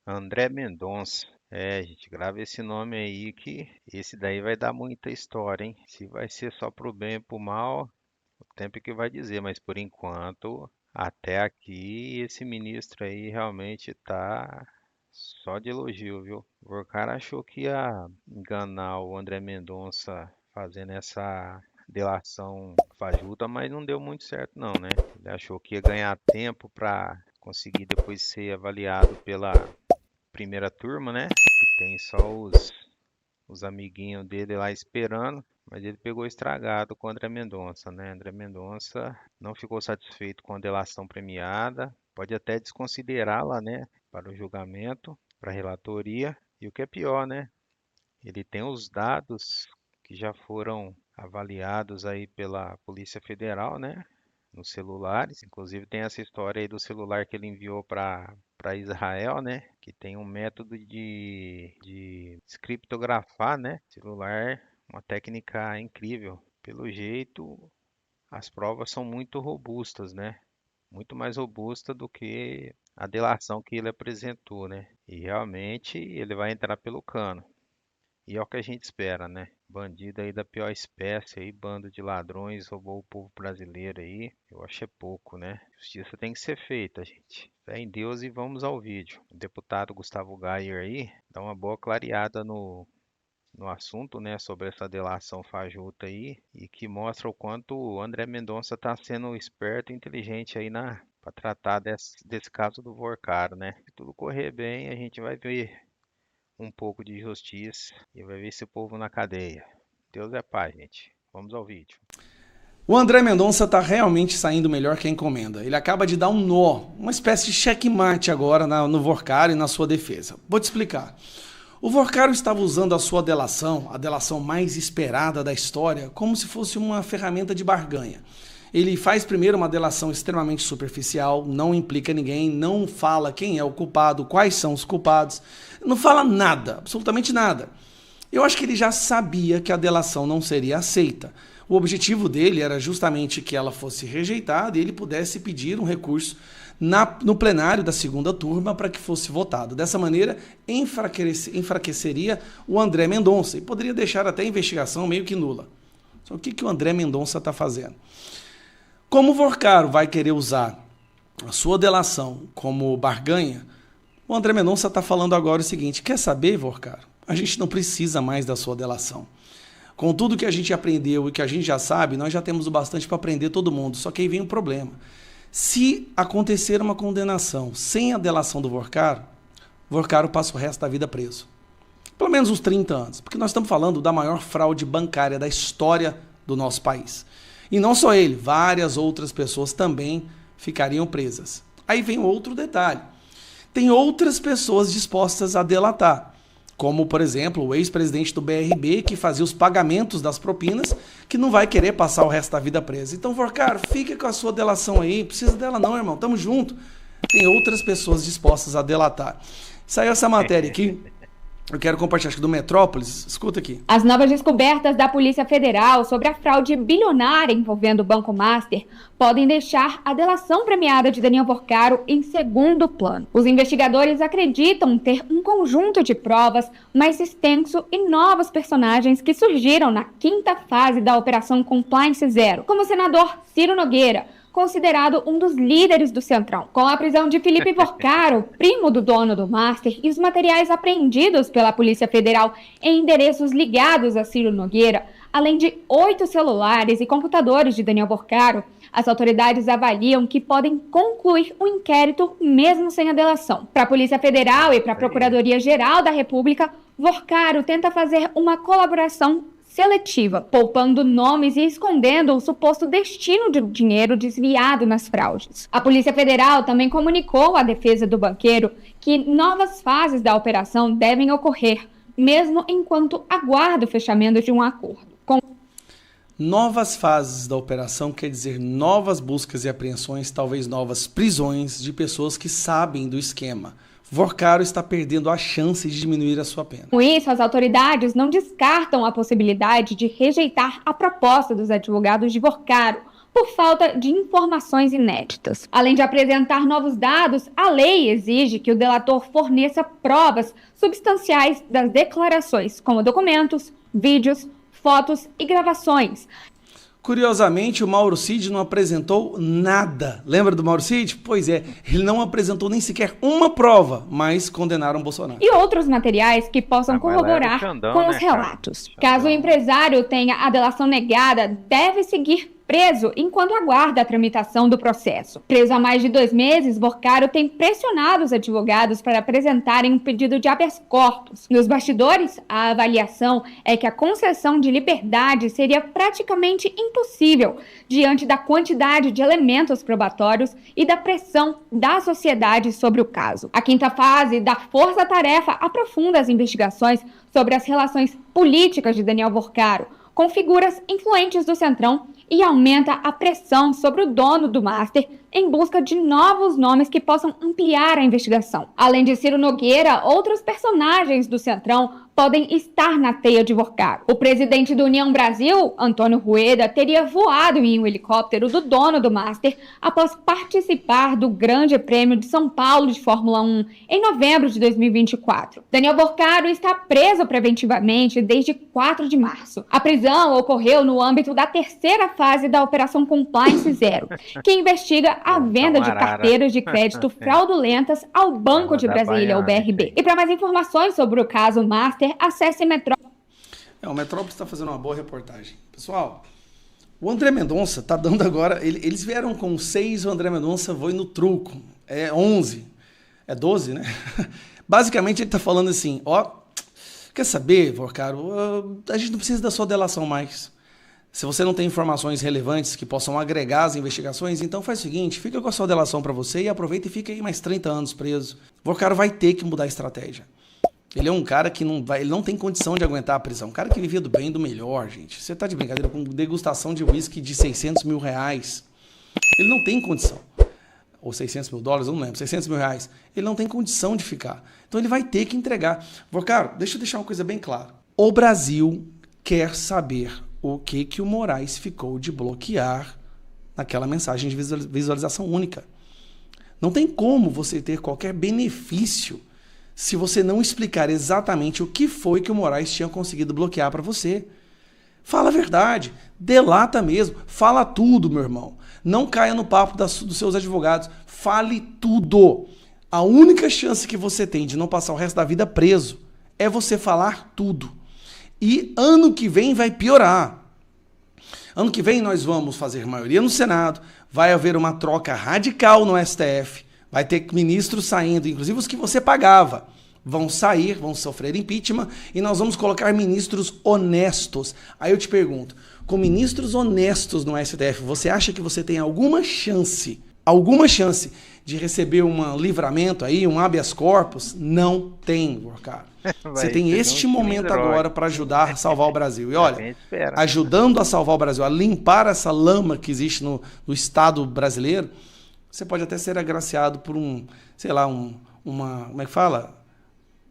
André Mendonça. Gente, grava esse nome aí que esse daí vai dar muita história, hein? Se vai ser só pro bem e pro mal, o tempo é que vai dizer, mas por enquanto, até aqui, esse ministro aí realmente tá só de elogio, viu? O cara achou que ia enganar o André Mendonça fazendo essa delação fajuta, mas não deu muito certo não, né? Ele achou que ia ganhar tempo para conseguir depois ser avaliado pela primeira turma, né? Que tem só os amiguinhos dele lá esperando. Mas ele pegou estragado com o André Mendonça, né? André Mendonça não ficou satisfeito com a delação premiada, pode até desconsiderá-la, né? Para o julgamento, para a relatoria. E o que é pior, né? Ele tem os dados que já foram avaliados aí pela Polícia Federal, né? Nos celulares. Inclusive tem essa história aí do celular que ele enviou para Israel, né? Que tem um método de descriptografar, né? Celular, uma técnica incrível. Pelo jeito, as provas são muito robustas, né? Muito mais robusta do que a delação que ele apresentou, né? E realmente ele vai entrar pelo cano. E é o que a gente espera, né? Bandido aí da pior espécie aí, bando de ladrões, roubou o povo brasileiro aí. Eu acho é pouco, né? Justiça tem que ser feita, gente. Fé em Deus e vamos ao vídeo. O deputado Gustavo Gayer aí dá uma boa clareada no assunto, né? Sobre essa delação fajuta aí e que mostra o quanto o André Mendonça está sendo esperto e inteligente aí para tratar desse caso do Vorcaro, né? Se tudo correr bem, a gente vai ver um pouco de justiça e vai ver esse povo na cadeia. Deus é pai, gente. Vamos ao vídeo. O André Mendonça está realmente saindo melhor que a encomenda. Ele acaba de dar um nó, uma espécie de checkmate agora no Vorcaro e na sua defesa. Vou te explicar. O Vorcaro estava usando a sua delação, a delação mais esperada da história, como se fosse uma ferramenta de barganha. Ele faz primeiro uma delação extremamente superficial, não implica ninguém, não fala quem é o culpado, quais são os culpados, não fala nada, absolutamente nada. Eu acho que ele já sabia que a delação não seria aceita. O objetivo dele era justamente que ela fosse rejeitada e ele pudesse pedir um recurso no plenário da segunda turma para que fosse votado. Dessa maneira, enfraqueceria o André Mendonça e poderia deixar até a investigação meio que nula. Só o que o André Mendonça está fazendo? Como o Vorcaro vai querer usar a sua delação como barganha, o André Mendonça está falando agora o seguinte: quer saber, Vorcaro? A gente não precisa mais da sua delação. Com tudo que a gente aprendeu e que a gente já sabe, nós já temos o bastante para prender todo mundo. Só que aí vem um problema. Se acontecer uma condenação sem a delação do Vorcaro, o Vorcaro passa o resto da vida preso. Pelo menos uns 30 anos. Porque nós estamos falando da maior fraude bancária da história do nosso país. E não só ele, várias outras pessoas também ficariam presas. Aí vem outro detalhe. Tem outras pessoas dispostas a delatar. Como, por exemplo, o ex-presidente do BRB, que fazia os pagamentos das propinas, que não vai querer passar o resto da vida preso. Então, Vorcaro, fica com a sua delação aí. Não precisa dela não, irmão. Tamo junto. Tem outras pessoas dispostas a delatar. Saiu essa matéria aqui. Eu quero compartilhar, acho que do Metrópolis. Escuta aqui. As novas descobertas da Polícia Federal sobre a fraude bilionária envolvendo o Banco Master podem deixar a delação premiada de Daniel Vorcaro em segundo plano. Os investigadores acreditam ter um conjunto de provas mais extenso e novos personagens que surgiram na quinta fase da Operação Compliance Zero, como o senador Ciro Nogueira, considerado um dos líderes do Centrão. Com a prisão de Felipe Vorcaro, primo do dono do Master, e os materiais apreendidos pela Polícia Federal em endereços ligados a Ciro Nogueira, além de 8 celulares e computadores de Daniel Vorcaro, as autoridades avaliam que podem concluir o inquérito mesmo sem a delação. Para a Polícia Federal e para a Procuradoria-Geral da República, Vorcaro tenta fazer uma colaboração seletiva, poupando nomes e escondendo o suposto destino de dinheiro desviado nas fraudes. A Polícia Federal também comunicou à defesa do banqueiro que novas fases da operação devem ocorrer, mesmo enquanto aguarda o fechamento de um acordo. Novas fases da operação quer dizer novas buscas e apreensões, talvez novas prisões de pessoas que sabem do esquema. Vorcaro está perdendo a chance de diminuir a sua pena. Com isso, as autoridades não descartam a possibilidade de rejeitar a proposta dos advogados de Vorcaro, por falta de informações inéditas. Além de apresentar novos dados, a lei exige que o delator forneça provas substanciais das declarações, como documentos, vídeos, fotos e gravações. Curiosamente, o Mauro Cid não apresentou nada. Lembra do Mauro Cid? Pois é, ele não apresentou nem sequer uma prova, mas condenaram Bolsonaro. E outros materiais que possam Mas lá era o corroborar Xandão, com os né, cara? relatos. Caso o Xandão. empresário tenha a delação negada, deve seguir preso enquanto aguarda a tramitação do processo. Preso há mais de 2 meses, Vorcaro tem pressionado os advogados para apresentarem um pedido de habeas corpus. Nos bastidores, a avaliação é que a concessão de liberdade seria praticamente impossível diante da quantidade de elementos probatórios e da pressão da sociedade sobre o caso. A quinta fase da Força Tarefa aprofunda as investigações sobre as relações políticas de Daniel Vorcaro com figuras influentes do Centrão e aumenta a pressão sobre o dono do Master em busca de novos nomes que possam ampliar a investigação. Além de Ciro Nogueira, outros personagens do Centrão podem estar na teia de Vorcaro. O presidente do União Brasil, Antônio Rueda, teria voado em um helicóptero do dono do Master após participar do Grande Prêmio de São Paulo de Fórmula 1 em novembro de 2024. Daniel Vorcaro está preso preventivamente desde 4 de março. A prisão ocorreu no âmbito da terceira fase da Operação Compliance Zero, que investiga a venda de carteiras de crédito fraudulentas ao Banco de Brasília, o BRB. E para mais informações sobre o caso Master, acesse Metrópolis. O Metrópolis está fazendo uma boa reportagem. Pessoal, o André Mendonça está dando agora... Eles vieram com 6, o André Mendonça foi no truco. É 11. É 12, né? Basicamente, ele está falando assim, ó... Quer saber, Vorcaro? A gente não precisa da sua delação mais. Se você não tem informações relevantes que possam agregar as investigações, então faz o seguinte, fica com a sua delação para você e aproveita e fica aí mais 30 anos preso. Vorcaro vai ter que mudar a estratégia. Ele é um cara que ele não tem condição de aguentar a prisão. Um cara que vivia do bem e do melhor, gente. Você tá de brincadeira com degustação de uísque de 600 mil reais. Ele não tem condição. Ou 600 mil dólares, eu não lembro. 600 mil reais. Ele não tem condição de ficar. Então ele vai ter que entregar. Vorcaro, deixa eu deixar uma coisa bem clara. O Brasil quer saber o que o Moraes ficou de bloquear naquela mensagem de visualização única. Não tem como você ter qualquer benefício se você não explicar exatamente o que foi que o Moraes tinha conseguido bloquear para você. Fala a verdade, delata mesmo, fala tudo, meu irmão. Não caia no papo dos seus advogados, fale tudo. A única chance que você tem de não passar o resto da vida preso é você falar tudo. E ano que vem vai piorar. Ano que vem nós vamos fazer maioria no Senado, vai haver uma troca radical no STF, vai ter ministros saindo, inclusive os que você pagava, vão sair, vão sofrer impeachment, e nós vamos colocar ministros honestos. Aí eu te pergunto, com ministros honestos no STF, você acha que você tem alguma chance de receber um livramento aí, um habeas corpus? Não tem, Vorcaro. Você tem este momento agora para ajudar a salvar o Brasil. E olha, ajudando a salvar o Brasil, a limpar essa lama que existe no Estado brasileiro, você pode até ser agraciado por uma, como é que fala?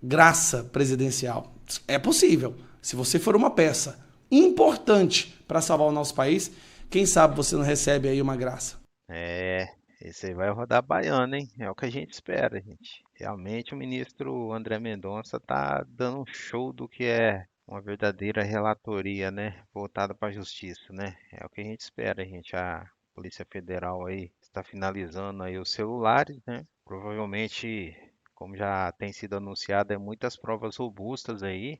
Graça presidencial. É possível. Se você for uma peça importante para salvar o nosso país, quem sabe você não recebe aí uma graça. Esse aí vai rodar baiano, hein? É o que a gente espera, gente. Realmente o ministro André Mendonça tá dando um show do que é uma verdadeira relatoria, né? Voltada para a justiça, né? É o que a gente espera, gente. A Polícia Federal aí está finalizando aí os celulares, né? Provavelmente, como já tem sido anunciado, muitas provas robustas aí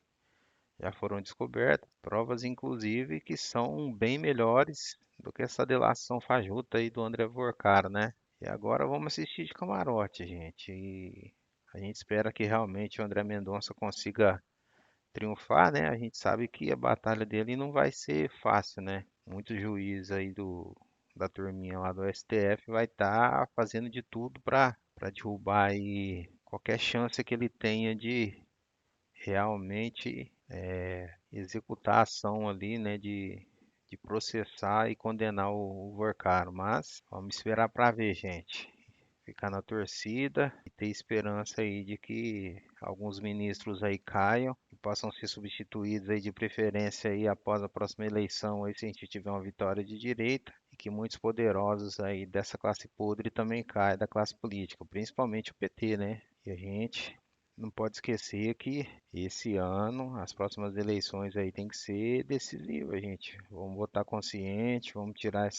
já foram descobertas. Provas, inclusive, que são bem melhores do que essa delação fajuta aí do André Vorcaro, né? E agora vamos assistir de camarote, gente. E a gente espera que realmente o André Mendonça consiga triunfar, né? A gente sabe que a batalha dele não vai ser fácil, né? Muito juiz aí da turminha lá do STF vai estar fazendo de tudo para derrubar aí qualquer chance que ele tenha de realmente executar a ação ali, né? De processar e condenar o Vorcaro. Mas vamos esperar para ver, gente. Ficar na torcida e ter esperança aí de que alguns ministros aí caiam e possam ser substituídos aí de preferência aí após a próxima eleição aí, se a gente tiver uma vitória de direita, e que muitos poderosos aí dessa classe podre também caem da classe política, principalmente o PT, né? E a gente não pode esquecer que esse ano, as próximas eleições aí tem que ser decisivas, gente. Vamos votar consciente, vamos tirar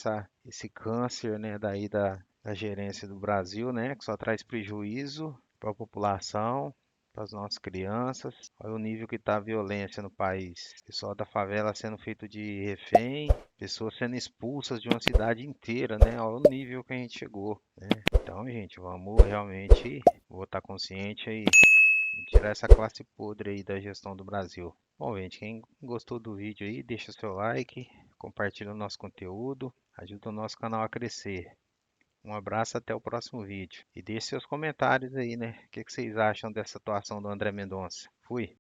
esse câncer, né, daí da gerência do Brasil, né, que só traz prejuízo para a população, para as nossas crianças. Olha o nível que está a violência no país. Pessoal da favela sendo feito de refém, pessoas sendo expulsas de uma cidade inteira, né? Olha o nível que a gente chegou, né? Então, gente, vamos realmente votar consciente aí, tirar essa classe podre aí da gestão do Brasil. Bom, gente, quem gostou do vídeo aí, deixa seu like, compartilha o nosso conteúdo, ajuda o nosso canal a crescer. Um abraço, até o próximo vídeo. E deixe seus comentários aí, né? O que vocês acham dessa atuação do André Mendonça? Fui!